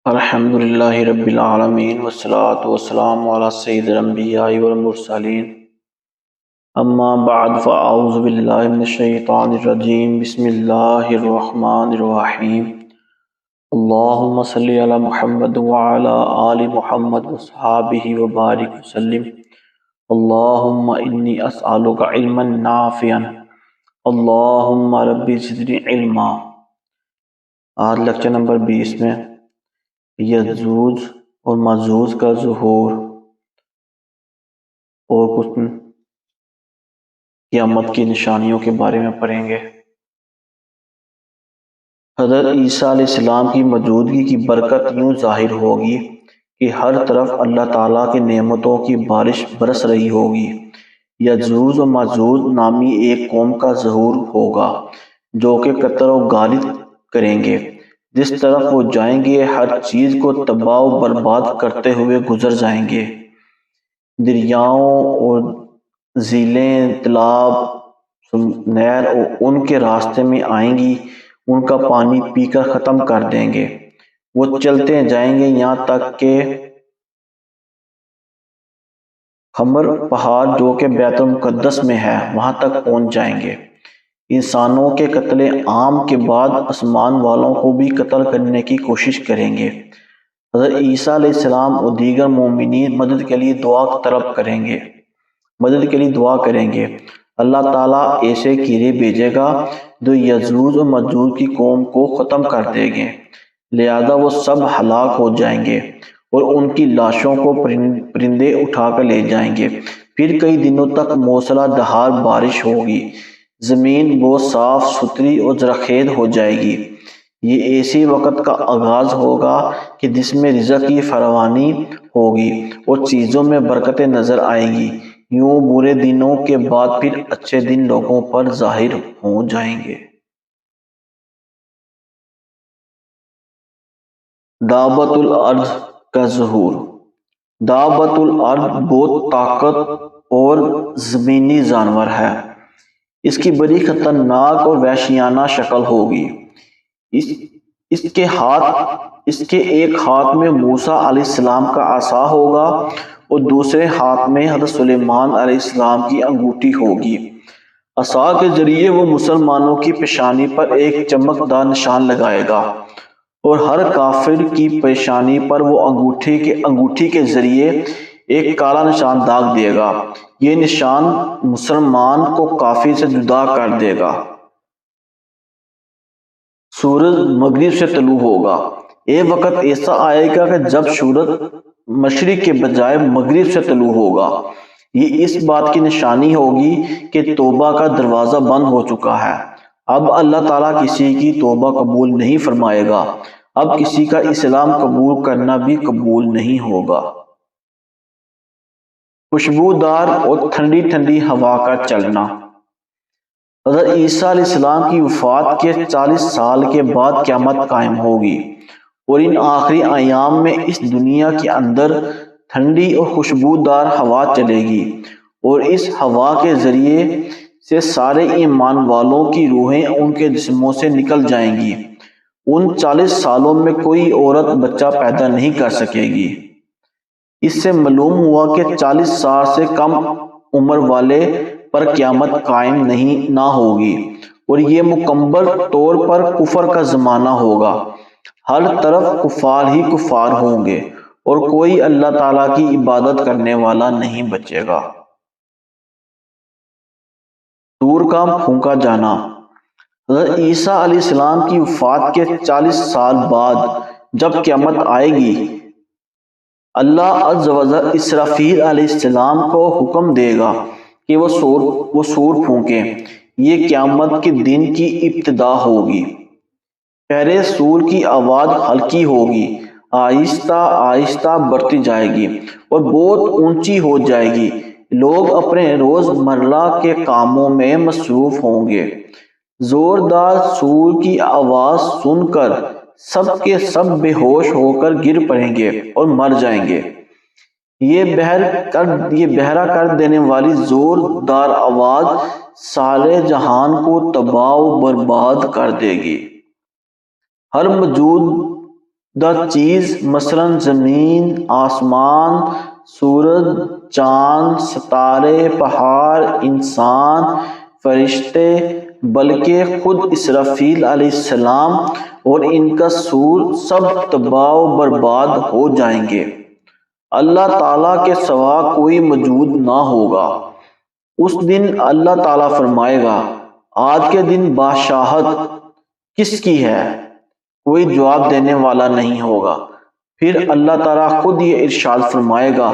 الحمد للہ رب العالمین والصلاة والسلام علی سید الانبیاء والمرسلین اما بعد فاعوذ باللہ من الشیطان الرجیم بسم اللہ الرحمن الرحیم اللہم صلی علی محمد وعلی آل محمد وصحابہ وبارک وسلم اللہم انی اسألک علما نافعا اللہم رب زدنی علما۔ آج لیکچر نمبر 20 میں یجوج اور ماجوج کا ظہور اور کچھ قیامت کی نشانیوں کے بارے میں پڑھیں گے۔ حضرت عیسیٰ علیہ السلام کی موجودگی کی برکت یوں ظاہر ہوگی کہ ہر طرف اللہ تعالیٰ کی نعمتوں کی بارش برس رہی ہوگی۔ یجوج و ماجوج نامی ایک قوم کا ظہور ہوگا جو کہ قتل و غارت کریں گے۔ جس طرف وہ جائیں گے ہر چیز کو تباہ و برباد کرتے ہوئے گزر جائیں گے۔ دریاؤں اور جھیلیں، تالاب، نہر ان کے راستے میں آئیں گی، ان کا پانی پی کر ختم کر دیں گے۔ وہ چلتے جائیں گے یہاں تک کہ خمر پہاڑ جو کہ بیت المقدس میں ہے وہاں تک پہنچ جائیں گے۔ انسانوں کے قتل عام کے بعد آسمان والوں کو بھی قتل کرنے کی کوشش کریں گے۔ حضرت عیسیٰ علیہ السلام اور دیگر مومنین مدد کے لیے دعا کریں گے۔ اللہ تعالیٰ ایسے کیڑے بھیجے گا جو یجوج اور ماجوج کی قوم کو ختم کر دیں گے، لہذا وہ سب ہلاک ہو جائیں گے اور ان کی لاشوں کو پرندے اٹھا کر لے جائیں گے۔ پھر کئی دنوں تک موسلا دھار بارش ہوگی، زمین بہت صاف ستھری اور زرخیز ہو جائے گی۔ یہ ایسی وقت کا آغاز ہوگا کہ جس میں رزق کی فراوانی ہوگی اور چیزوں میں برکتیں نظر آئیں گی۔ یوں برے دنوں کے بعد پھر اچھے دن لوگوں پر ظاہر ہو جائیں گے۔ دابۃ الارض کا ظہور۔ دابۃ الارض بہت طاقت اور زمینی جانور ہے۔ اس کی بڑی خطرناک اور وحشیانہ شکل ہوگی۔ اس کے ایک ہاتھ میں موسیٰ علیہ السلام کا عصا ہوگا اور دوسرے ہاتھ میں حضرت سلیمان علیہ السلام کی انگوٹھی ہوگی۔ عصا کے ذریعے وہ مسلمانوں کی پیشانی پر ایک چمکدار نشان لگائے گا اور ہر کافر کی پیشانی پر وہ انگوٹھی کے ذریعے ایک کالا نشان داغ دے گا۔ یہ نشان مسلمان کو کافر سے جدا کر دے گا۔ سورج مغرب سے طلوع ہوگا۔ ایک وقت ایسا آئے گا کہ جب سورج مشرق کے بجائے مغرب سے طلوع ہوگا۔ یہ اس بات کی نشانی ہوگی کہ توبہ کا دروازہ بند ہو چکا ہے۔ اب اللہ تعالیٰ کسی کی توبہ قبول نہیں فرمائے گا۔ اب کسی کا اسلام قبول کرنا بھی قبول نہیں ہوگا۔ خوشبودار اور ٹھنڈی ٹھنڈی ہوا کا چلنا۔ حضرت عیسیٰ علیہ السلام کی وفات کے 40 سال کے بعد قیامت قائم ہوگی اور ان آخری ایام میں اس دنیا کے اندر ٹھنڈی اور خوشبودار ہوا چلے گی اور اس ہوا کے ذریعے سے سارے ایمان والوں کی روحیں ان کے جسموں سے نکل جائیں گی۔ ان 40 سالوں میں کوئی عورت بچہ پیدا نہیں کر سکے گی۔ اس سے معلوم ہوا کہ 40 سال سے کم عمر والے پر قیامت قائم نہ ہوگی اور یہ مکمل طور پر کفر کا زمانہ ہوگا۔ ہر طرف کفار ہی کفار ہوں گے اور کوئی اللہ تعالیٰ کی عبادت کرنے والا نہیں بچے گا۔ سور کا پھونکا جانا۔ حضرت عیسیٰ علیہ السلام کی وفات کے 40 سال بعد جب قیامت آئے گی، اللہ عز و جل اسرافیل علیہ السلام کو حکم دے گا کہ وہ سور پھونکیں۔ یہ قیامت کے دن کی ابتدا ہوگی۔ پہلے سور کی آواز ہلکی ہوگی، آہستہ آہستہ بڑھتی جائے گی اور بہت اونچی ہو جائے گی۔ لوگ اپنے روز مرہ کے کاموں میں مصروف ہوں گے۔ زوردار سور کی آواز سن کر سب کے سب بے ہوش ہو کر گر پڑیں گے اور مر جائیں گے۔ یہ بہرا کر دینے والی زوردار آواز سارے جہان کو تباہ و برباد کر دے گی۔ ہر موجود چیز مثلاً زمین، آسمان، سورج، چاند، ستارے، پہاڑ، انسان، فرشتے، بلکہ خود اسرافیل علیہ السلام اور ان کا سور سب تباہ و برباد ہو جائیں گے۔ اللہ تعالیٰ کے سوا کوئی موجود نہ ہوگا۔ اس دن اللہ تعالیٰ فرمائے گا، آج کے دن بادشاہت کس کی ہے؟ کوئی جواب دینے والا نہیں ہوگا۔ پھر اللہ تعالیٰ خود یہ ارشاد فرمائے گا،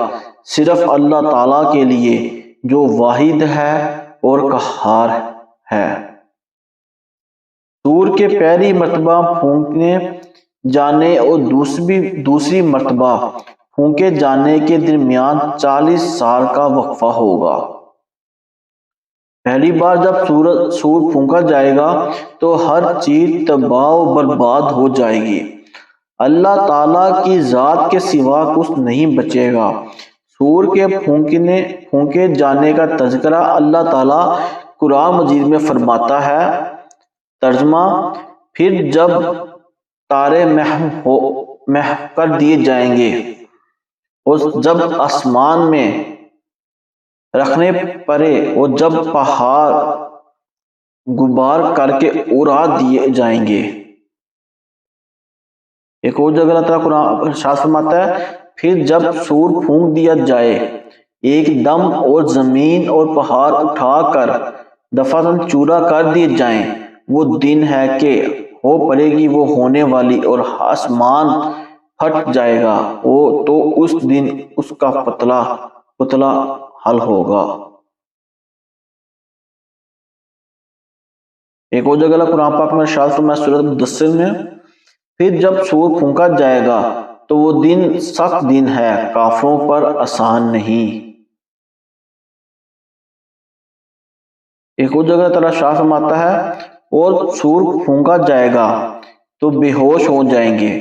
صرف اللہ تعالیٰ کے لیے جو واحد ہے اور قہار ہے۔ سور کے پہلی مرتبہ پھونکنے جانے اور دوسری مرتبہ پھونکے جانے کے درمیان 40 سال کا وقفہ ہوگا۔ پہلی بار جب سور پھونکا جائے گا تو ہر چیز تباہ و برباد ہو جائے گی۔ اللہ تعالیٰ کی ذات کے سوا کچھ نہیں بچے گا۔ سور کے پھونکے جانے کا تذکرہ اللہ تعالیٰ قرآن مجید میں فرماتا ہے۔ ترجمہ، پھر جب تارے محو کر دیے جائیں گے اور جب آسمان میں رکھنے پڑے اور جب پہاڑ غبار کر کے اڑا دیے جائیں گے۔ ایک اور جگہ اللہ تعالیٰ قرآن ارشاد فرماتا ہے، پھر جب سور پھونک دیا جائے ایک دم اور زمین اور پہاڑ اٹھا کر دفعتاً چورا کر دیے جائیں، وہ دن ہے کہ ہو پڑے گی وہ ہونے والی اور آسمان پھٹ جائے گا تو اس دن اس کا پتلا حل ہوگا۔ ایک اور جگہ قرآن پاک میں ارشاد فرمایا سورۃ مدثر میں، پھر جب سور پھونکا جائے گا تو وہ دن سخت دن ہے، کافروں پر آسان نہیں۔ ایک اور جگہ تعالیٰ ارشاد فرماتا ہے، اور سور پھونکا جائے گا تو بے ہوش ہو جائیں گے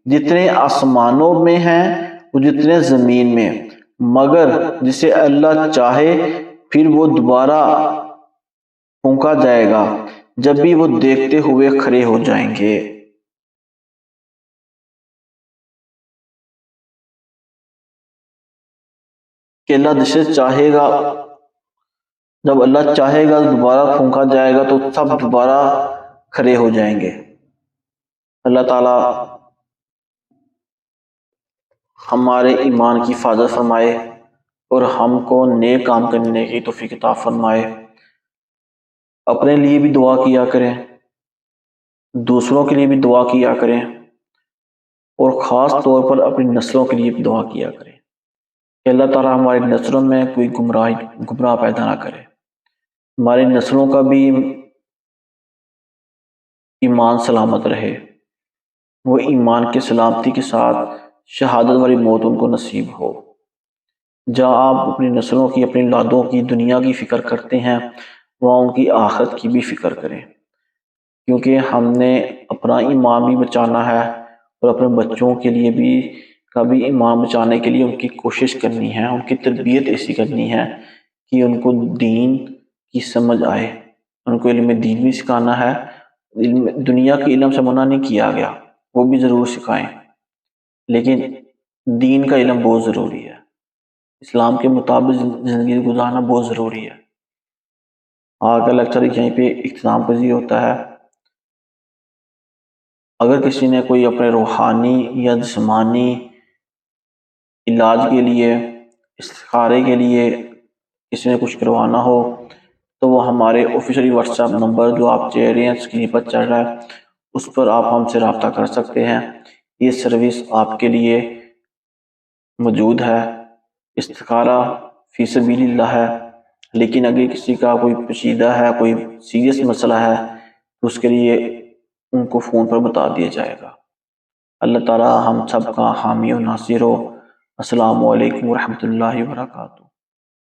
جتنے آسمانوں میں ہیں اور جتنے زمین میں، مگر جسے اللہ چاہے پھر وہ دوبارہ پھونکا جائے گا جب بھی وہ دیکھتے ہوئے کھڑے ہو جائیں گے۔ کہ اللہ جسے چاہے گا، جب اللہ چاہے گا دوبارہ پھونکا جائے گا تو سب دوبارہ کھڑے ہو جائیں گے۔ اللہ تعالیٰ ہمارے ایمان کی حفاظت فرمائے اور ہم کو نیک کام کرنے کی توفیق عطا فرمائے۔ اپنے لیے بھی دعا کیا کریں، دوسروں کے لیے بھی دعا کیا کریں، اور خاص طور پر اپنی نسلوں کے لیے بھی دعا کیا کریں کہ اللہ تعالیٰ ہماری نسلوں میں کوئی گمراہ پیدا نہ کرے، ہماری نسلوں کا بھی ایمان سلامت رہے، وہ ایمان کے سلامتی کے ساتھ شہادت والی موت ان کو نصیب ہو۔ جہاں آپ اپنی نسلوں کی، اپنی اولادوں کی دنیا کی فکر کرتے ہیں، وہاں ان کی آخرت کی بھی فکر کریں، کیونکہ ہم نے اپنا ایمان بھی بچانا ہے اور اپنے بچوں کے لیے بھی کبھی ایمان بچانے کے لیے ان کی کوشش کرنی ہے، ان کی تربیت ایسی کرنی ہے کہ ان کو دین کی سمجھ آئے، ان کو علم دین بھی سکھانا ہے۔ دنیا کے علم سے منع نہیں کیا گیا، وہ بھی ضرور سکھائیں، لیکن دین کا علم بہت ضروری ہے، اسلام کے مطابق زندگی گزارنا بہت ضروری ہے۔ آج کا لیکچر یہیں پہ اختتام پذیر ہوتا ہے۔ اگر کسی نے کوئی اپنے روحانی یا جسمانی علاج کے لیے، استخارے کے لیے کسی نے کچھ کروانا ہو تو وہ ہمارے آفیشلی واٹس ایپ نمبر جو آپ چاہ رہے ہیں اسکرین پر چل رہا ہے، اس پر آپ ہم سے رابطہ کر سکتے ہیں۔ یہ سروس آپ کے لیے موجود ہے، استخارہ فی سبیل اللہ ہے، لیکن اگر کسی کا کوئی پیچیدہ ہے، کوئی سیریس مسئلہ ہے تو اس کے لیے ان کو فون پر بتا دیا جائے گا۔ اللہ تعالی ہم سب کا حامی و ناصر ہو۔ السلام علیکم ورحمۃ اللہ وبرکاتہ۔